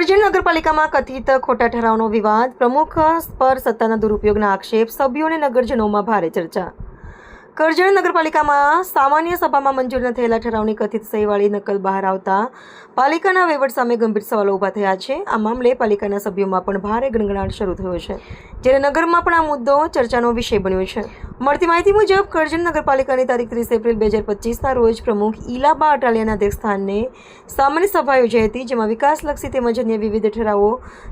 કરજણ નગરપાલિકામાં કથિત ખોટા ઠરાવનો વિવાદ, પ્રમુખ પર સત્તાના દુરુપયોગના આક્ષેપ, સભ્યો અને નગરજનોમાં ભારે ચર્ચા. કરજણ નગરપાલિકામાં સામાન્ય સભામાં મંજૂર ન થયેલા ઠરાવની કથિત સહીવાળી નકલ બહાર આવતા પાલિકાના વહીવટ સામે ગંભીર સવાલો ઊભા થયા છે. આ મામલે પાલિકાના સભ્યોમાં પણ ભારે ગણગણાટ શરૂ થયો છે, જ્યારે નગરમાં પણ આ મુદ્દો ચર્ચાનો વિષય બન્યો છે. મળતી માહિતી મુજબ કરજણ નગરપાલિકાની તારીખ 30 એપ્રિલ 2025ના રોજ પ્રમુખ ઈલાબા અટાલિયાના અધ્યક્ષસ્થાને સામાન્ય સભા યોજાઈ હતી, જેમાં વિકાસલક્ષી તેમજ અન્ય વિવિધ ઠરાવો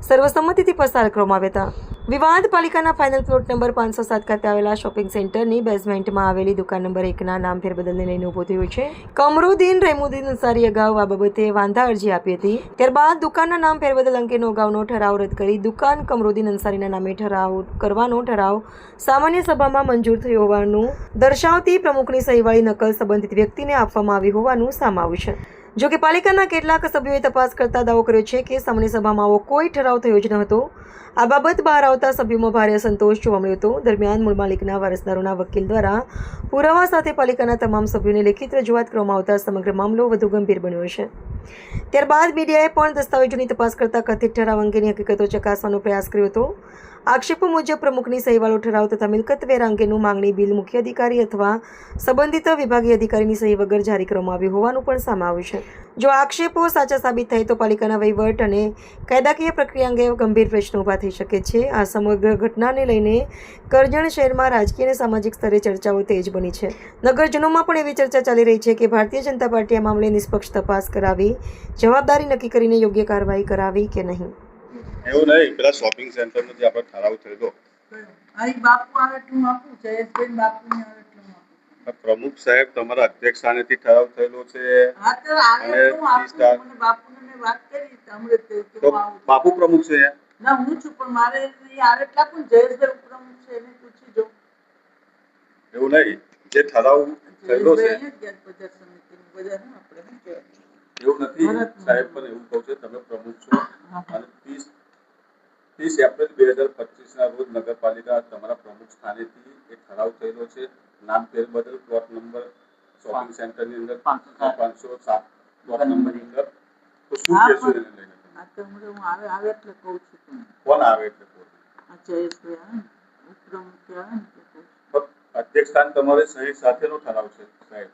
સર્વસંમતિથી પસાર કરવામાં આવ્યા હતા. વિવાદ પાલિકાના ફાઇનલ પ્લોટ નંબર 507 ખાતે આવેલા શોપિંગ સેન્ટરની બેઝમેન્ટમાં આવેલી દુકાન નંબર 1ના નામ ફેરબદલને લઈને ઊભો થયો છે. કમરુદ્દીન રહેમુદ્દીન અંસારી અગાઉ આ બાબતે વાંધા અરજી આપી હતી. ત્યારબાદ દુકાનના નામ ફેરબદલ અંગેનો અગાઉનો ઠરાવ રદ કરી દુકાન કમરુદ્દીન અંસારીના નામે કરવાનો ઠરાવ સામાન્ય સભામાં મંજૂર થયો હોવાનું દર્શાવતી પ્રમુખની સહીવાળી નકલ સંબંધિત વ્યક્તિને આપવામાં આવી હોવાનું સામે આવ્યું છે. જો કે પાલિકાના કેટલાક સભ્યોએ તપાસ કરતા દાવો કર્યો છે કે સામાન્ય સભામાં આવો કોઈ ઠરાવ થયો જ ન હતો. આ બાબત બહાર આવતા સભ્યોમાં ભારે અસંતોષ જોવા મળ્યો હતો. દરમિયાન મૂળ માલિકના વારસદારોના વકીલ દ્વારા પુરાવા સાથે પાલિકાના તમામ સભ્યોને લેખિત રજૂઆત કરવામાં આવતા સમગ્ર મામલો વધુ ગંભીર બન્યો છે. ત્યારબાદ મીડિયાએ પણ દસ્તાવેજોની તપાસ કરતા કથિત ઠરાવ અંગેની હકીકતો ચકાસવાનો પ્રયાસ કર્યો હતો. આક્ષેપો મુજબ પ્રમુખની સહીવાળો ઠરાવ તથા મિલકત વેરા અંગેનું માંગણી બિલ મુખ્ય અધિકારી અથવા સંબંધિત વિભાગીય અધિકારીની સહી વગર જારી કરવામાં આવ્યું હોવાનું પણ સામે આવ્યું છે. જો આક્ષેપો સાચા સાબિત થાય તો પાલિકાના વહીવટ અને કાયદાકીય પ્રક્રિયા અંગે ગંભીર પ્રશ્નો ઊભા થઈ શકે છે. આ સમગ્ર ઘટનાને લઈને કરજણ શહેરમાં રાજકીય અને સામાજિક સ્તરે ચર્ચાઓ તેજ બની છે. નગરજનોમાં પણ એવી ચર્ચા ચાલી રહી છે કે ભારતીય જનતા પાર્ટી આ મામલે નિષ્પક્ષ તપાસ કરાવી જવાબદારી નક્કી કરીને યોગ્ય કાર્યવાહી કરાવી કે નહીં. એવું નહીં, પેલા શોપિંગ સેન્ટર નો જે આપણે ઠરાવ થયેલો અહીં બાપુ આવે એટલું આપું છે, બેન બાપુ ને આવે એટલું આપું. પ્રમુખ સાહેબ તમારા અધ્યક્ષ સ્થાનેથી ઠરાવ થયેલો છે. હા તો આવે એટલું આપું. મને બાપુને મેં વાત કરી અમૃત તો બાપુ પ્રમુખ છે અહીંયા? ના હું છું, પણ મારે અહીં આવે એટલા પણ જયેશભાઈ પ્રમુખ છે એને પૂછી જો. એવું નહીં, જે ઠરાવ થયેલો છે બજાર સમિતિનું બજાર હું આપણે શું કહેવાય એવું નથી સાહેબ, પણ એવું કહું છે તમે પ્રમુખ છો અને 30 એપ્રિલ 2025ના રોજ નગરપાલિકા તમારા પ્રમુખ સ્થાનેથી એક ઠરાવ થયેલો છે. નામ ફેરબદલ પ્લોટ નંબર શોપિંગ સેન્ટરની અંદર 507 પ્લોટ નંબરની અંદર. તો શું કહેશો એને લઈને? આ તો હું આવે એટલે કહું છું. કોણ આવે એટલે કહું? આ જયેશભાઈ આવે ને ઉપપ્રમુખ આવે ને તો કહું છું. અધ્યક્ષ સ્થાન તમારી સહી સાથેનો ઠરાવ છે સાહેબ,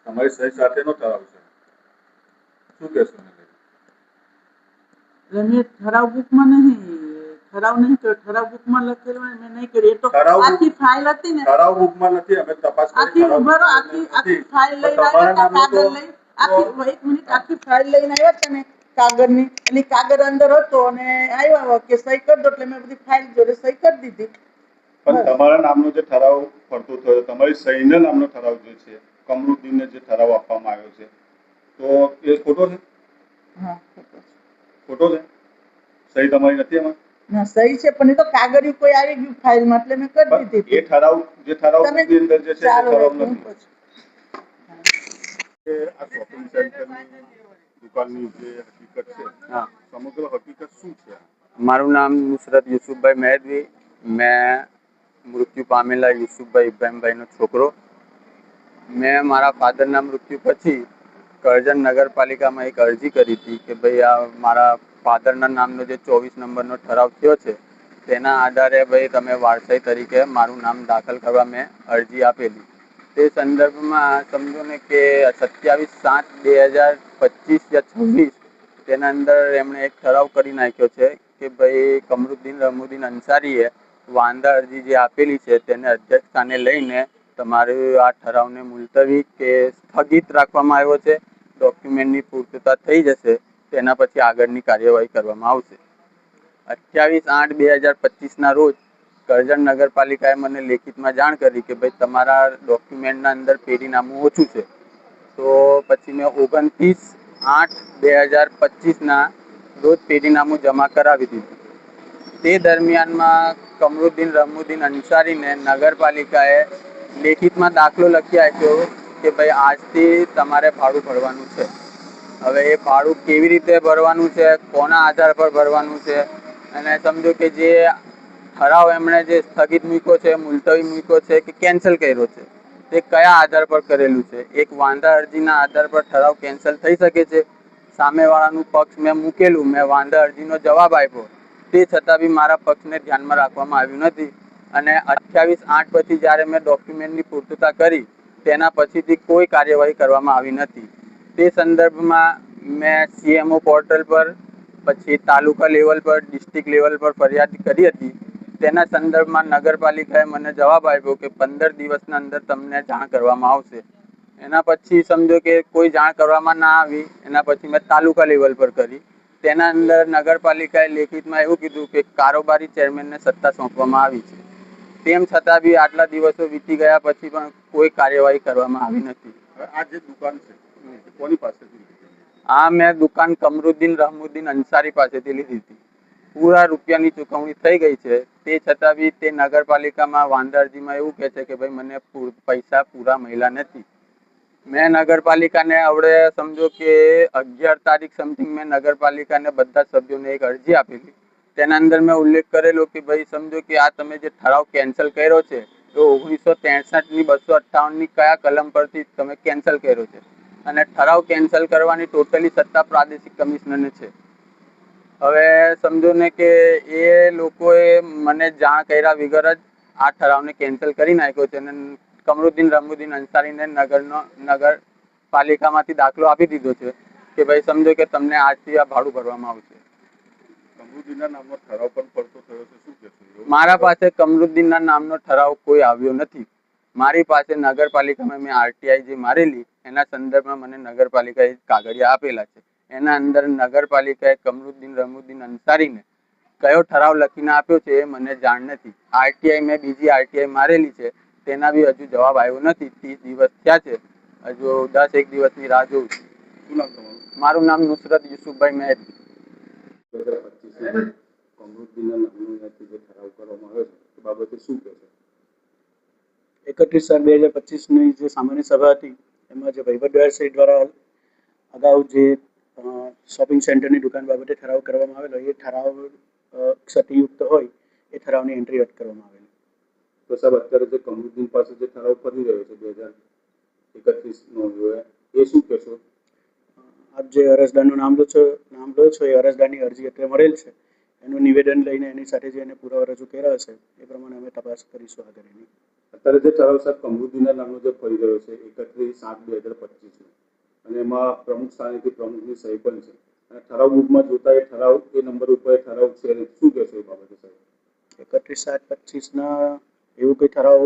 તમારી સહી સાથેનો ઠરાવ છે. શું કહેશો એને લઈને? મેં ઠરાવ બુકમાં નહીં કર્યો, ઠરાવ બુકમાં લખેલું મેં નહીં કર્યું. એ તો આખી ફાઇલ હતી ને, ઠરાવ બુકમાં નથી, અમે તપાસ કરી. આખી ફાઇલ લઈને આવ્યા હતા, કાગળ લઈ આખી 1 મિનિટ આખી ફાઇલ લઈને આવ્યા હતા ને કાગળની, એટલે કાગળ અંદર હતો અને આવ્યા કે સહી કરી દો, એટલે મેં બધી ફાઇલ જોડે સહી કરી દીધી. પણ તમારા નામનો જે ઠરાવ પડતો થયો, તમારી સહીના નામનો ઠરાવ જે છે કમરુદ્દીનને જે ઠરાવ આપવામાં આવ્યો છે, તો એ ખોટો છે? હા ખોટો છે. સહી તમારી નથી એમાં? ના સહી છે, પણ એ તો કાગળિયું કોઈ આવી ગયું ફાઇલમાં એટલે મેં કરી દીધી. એ ઠરાવ જે ઠરાવની અંદર જે છે તે ઠરાવ નથી. આ શોપિંગ સેન્ટરની દુકાનની જે હકીકત છે, હા, સમગ્ર હકીકત શું છે? મારું નામ નુસરત યુસુફભાઈ મહેદવી. મેં મૃત્યુ પામેલા યુસુફભાઈ ઇબ્રાહીમભાઈનો છોકરો. મેં મારા ફાધરના મૃત્યુ પછી કરજણ નગરપાલિકામાં એક અરજી કરી હતી કે ભાઈ આ મારા ફાધરના નામનો જે 24 નંબરનો ઠરાવ થયો છે તેના આધારે ભાઈ તમે વારસાઈ તરીકે મારું નામ દાખલ કરવા મેં અરજી આપેલી. તે સંદર્ભમાં સમજો ને કે 27/7/2025 યા 26 તેના અંદર એમણે એક ઠરાવ કરી નાખ્યો છે કે ભાઈ કમરુદ્દીન રહેમુદ્દીન અંસારીએ વાંધા અરજી જે આપેલી છે તેને અધ્યક્ષ સ્થાને લઈને તમારે આ ઠરાવને મુલતવી કે સ્થગિત રાખવામાં આવ્યો છે. ડોક્યુમેન્ટની પૂર્તતા થઈ જશે તેના પછી આગળની કાર્યવાહી કરવામાં આવશે. 28/8/2025ના રોજ કરજણ નગરપાલિકાએ મને લેખિતમાં જાણ કરી કે ભાઈ તમારા ડોક્યુમેન્ટના અંદર પેઢીનામું ઓછું છે. તો પછી મેં 29/8/2025ના રોજ પેઢીનામું જમા કરાવી દીધું. તે દરમિયાનમાં કમરુદ્દીન રહેમુદ્દીન અંસારીને નગરપાલિકાએ લેખિતમાં દાખલો લખી આપ્યો કે ભાઈ આજથી તમારે ભાડું ભરવાનું છે. હવે એ ભાડું કેવી રીતે ભરવાનું છે, કોના આધાર પર ભરવાનું છે, અને સમજો કે જે ઠરાવ એમણે જે સ્થગિત મૂક્યો છે, મુલતવી મૂક્યો છે કે કેન્સલ કર્યો છે, તે કયા આધાર પર કરેલું છે. એક વાંધા અરજીના આધાર પર ઠરાવ કેન્સલ થઈ શકે છે. સામેવાળાનું પક્ષ મેં મૂકેલું, મેં વાંધા અરજીનો જવાબ આપ્યો, તે છતાં બી મારા પક્ષને ધ્યાનમાં રાખવામાં આવ્યું નથી. અને 28/8 પછી જ્યારે મેં ડોક્યુમેન્ટની પૂર્તતા કરી તેના પછીથી કોઈ કાર્યવાહી કરવામાં આવી નથી. તે સંદર્ભમાં મેં CMO પોર્ટલ પર, પછી તાલુકા લેવલ પર, ડિસ્ટ્રિક્ટ લેવલ પર ફરિયાદ કરી હતી. તેના સંદર્ભમાં નગરપાલિકાએ મને જવાબ આપ્યો કે 15 દિવસના અંદર તમને જાણ કરવામાં આવશે. એના પછી સમજો કે કોઈ જાણ કરવામાં ના આવી. એના પછી મેં તાલુકા લેવલ પર કરી. તેના અંદર નગરપાલિકાએ લેખિતમાં એવું કીધું કે કારોબારી ચેરમેનને સત્તા સોંપવામાં આવી છે. તેમ છતાં બી આટલા દિવસો વીતી ગયા પછી પણ કોઈ કાર્યવાહી કરવામાં આવી નથી. આ જે દુકાન છે કોની પાસેથી લીધી? આ મેં દુકાન કમરુદ્દીન રહમુદ્દીન અંસારી પાસેથી લીધી હતી. પૂરા રૂપિયાની ચૂકવણી થઈ ગઈ છે. તે છતાં બી તે નગરપાલિકામાં વાંધા અરજીમાં એવું કહે છે કે ભાઈ મને પૈસા પૂરા મળ્યા નથી. મેં નગરપાલિકાને હવે સમજો કે 11 તારીખ સમથિંગ મેં નગરપાલિકાને બધા સભ્યોને એક અરજી આપેલી. તેના અંદર મેં ઉલ્લેખ કરેલો કે ભાઈ સમજો કે આ તમે જે ઠરાવ કેન્સલ કર્યો છે તો 1963ની 258ની કયા કલમ પરથી તમે કેન્સલ કર્યો છે, અને ઠરાવ કેન્સલ કરવાની ટોટલી સત્તા પ્રાદેશિક કમિશનરને છે. હવે સમજો ને કે એ લોકોએ મને જાણ કર્યા વગર જ આ ઠરાવને કેન્સલ કરી નાખ્યો છે અને કમરુદ્દીન રહમુદ્દીન અંસારીને નગરપાલિકામાંથી દાખલો આપી દીધો છે કે ભાઈ સમજો કે તમને આજથી આ ભાડું ભરવામાં આવશે. કમરુદ્દીનના નામનો ઠરાવ પણ પડતો થયો છે, શું કહેશો? મારા પાસે કમરુદ્દીનના નામનો ઠરાવ કોઈ આવ્યો નથી. મારી પાસે નગરપાલિકામાં મેં RTI જે મારેલી એના સંદર્ભમાં મને નગરપાલિકાએ કાગળિયા આપેલા છે. એના અંદર નગરપાલિકાએ કમરુદ્દીન રહમુદ્દીન અંસારીને કયો ઠરાવ લખીને આપ્યો છે એ મને જાણ નથી. RTI મેં બીજી RTI મારેલી છે, તેના બી હજુ જવાબ આવ્યો નથી. 30 દિવસ થયા છે, હજુ 10-1 દિવસની રાહ જોઉં છું. શું નામ તમારું? મારું નામ નુસરત યુસુફભાઈ મહેતી. 2025 કમરુદ્દીનના નામનો જે ઠરાવ કરવામાં આવ્યો છે એ બાબતે શું કહેશો? 31/7/2025ની જે સામાન્ય સભા હતી એમાં જે વહીવટદારશ્રી દ્વારા અગાઉ જે શોપિંગ સેન્ટરની દુકાન બાબતે ઠરાવ કરવામાં આવેલો એ ઠરાવ ક્ષતિયુક્ત હોય એ ઠરાવની એન્ટ્રી રદ કરવામાં આવેલી. તો સાહેબ અત્યારે જે કમરુદ્દીન પાસે જે ઠરાવ ફરી રહ્યો છે 2031નો એ શું કહેશો? આપ જે અરજદારનું નામ લો છો એ અરજદારની અરજી અત્યારે મળેલ છે. એનું નિવેદન લઈને એની સાથે જે એને પુરાવા રજૂ કર્યા હશે એ પ્રમાણે અમે તપાસ કરીશું આગળ એની. અત્યારે જે ઠરાવ સાહેબ કમરુદ્દીનના નામનો જે ફરી રહ્યો છે 31/7/2025 અને એમાં પ્રમુખ સ્થાનેથી પ્રમુખની સહી પણ છે અને ઠરાવ બુકમાં જોતા એ ઠરાવ એ નંબર ઉપર ઠરાવ છે, શું કહેશો એ બાબતે સાહેબ? 31/7/25ના એવું કોઈ ઠરાવ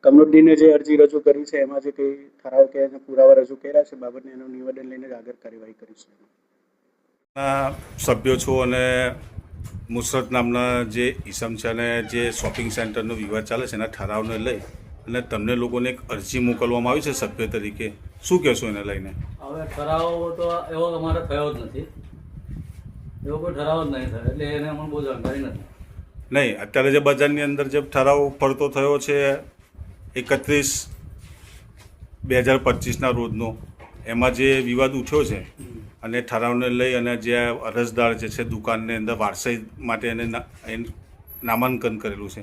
કમરુદ્દીને જે અરજી રજૂ કરી છે એમાં જે કંઈ ઠરાવ કે પુરાવા રજૂ કર્યા છે બાબતને એનું નિવેદન લઈને જ આગળ કાર્યવાહી કરીશું. સભ્યો છો અને મુસરત નામના જે ઈસમ છે અને જે શોપિંગ સેન્ટરનો વિવાદ ચાલે છે એના ઠરાવને લઈ અને તમને લોકોને એક અરજી મોકલવામાં આવી છે સભ્ય તરીકે, શું કહેશો એને લઈને? હવે ઠરાવ તો એવો અમારે થયો જ નથી, એવો કોઈ ઠરાવ જ નહીં થયો, એટલે એને અમને બહુ જાણકારી નથી. નહીં, અત્યારે જે બજારની અંદર જે ઠરાવ ફરતો થયો છે 31/2025ના રોજનો, એમાં જે વિવાદ ઉઠ્યો છે અને ઠરાવને લઈ અને જે અરજદાર જે છે દુકાનની અંદર વારસાઈ માટે એને નામાંકન કરેલું છે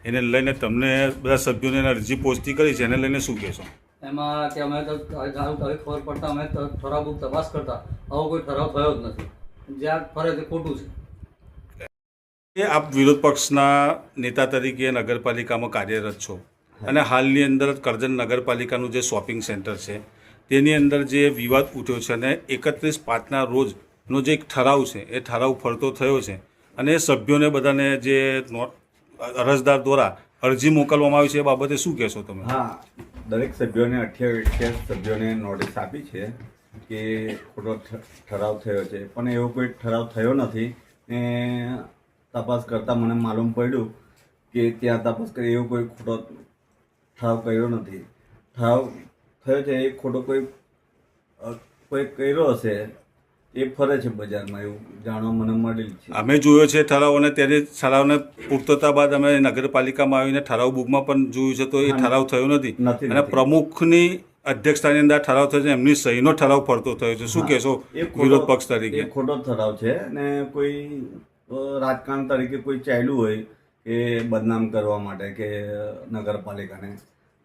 એને લઈને તમને બધા સભ્યોને અરજી પહોંચતી કરી છે, એને લઈને શું કહેશો? એમાં કે અમે તો આવી ખબર પડતા અમે ઠરાવ બુક તપાસ કરતા આવો કોઈ ઠરાવ થયો જ નથી. જ્યાં ફરે તે ખોટું છે. આપ વિરોધ પક્ષના નેતા તરીકે નગરપાલિકામાં કાર્યરત છો અને હાલની અંદર કરજણ નગરપાલિકાનું જે શોપિંગ સેન્ટર છે તેની અંદર જે વિવાદ ઉઠ્યો છે અને 31/5ના રોજનો જે એક ઠરાવ છે એ ઠરાવ ફરતો થયો છે અને એ સભ્યોને બધાને જે અરજદાર દ્વારા અરજી મોકલવામાં આવી છે એ બાબતે શું કહેશો તમે? હા, દરેક સભ્યોને 28 સભ્યોને નોટિસ આપી છે કે ખોટો ઠરાવ થયો છે, પણ એવો કોઈ ઠરાવ થયો નથી. ને તપાસ કરતાં મને માલુમ પડ્યું કે ત્યાં તપાસ કરી એવો કોઈ ખોટો ઠરાવ કર્યો નથી. ઠરાવ થયો છે એ ખોટો કોઈ કર્યો હશે એ ફરે છે બજારમાં, એવું જાણવા મને મળેલ છે. અમે જોયો છે ઠરાવ અને ત્યારે ઠરાવને પૂર્તતા બાદ અમે નગરપાલિકામાં આવીને ઠરાવ બુકમાં પણ જોયું છે તો એ ઠરાવ થયો નથી અને પ્રમુખની અધ્યક્ષતાની અંદર ઠરાવ થયો છે, એમની સહીનો ઠરાવ ફરતો થયો છે, શું કહેશો વિરોધ પક્ષ તરીકે? એ ખોટો ઠરાવ છે ને કોઈ રાજકારણ તરીકે કોઈ ચાલ્યું હોય કે બદનામ કરવા માટે કે નગરપાલિકાને,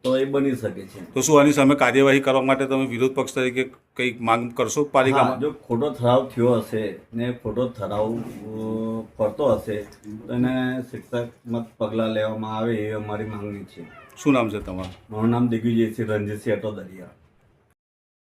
તો એ બની શકે છે. તો શું આની સામે કાર્યવાહી કરવા માટે તમે વિરોધ પક્ષ તરીકે કંઈક માંગ કરશો હા, પાલિકામાં? જો ખોટો ઠરાવ થયો હશે ને ખોટો ઠરાવ ફરતો હશે તો એને શિક્ષાત્મક પગલાં લેવામાં આવે એ અમારી માંગણી છે. શું નામ છે તમારું? મારું નામ દિગ્વિજયસિંહ રણજીતસિંહ અટોદરિયા.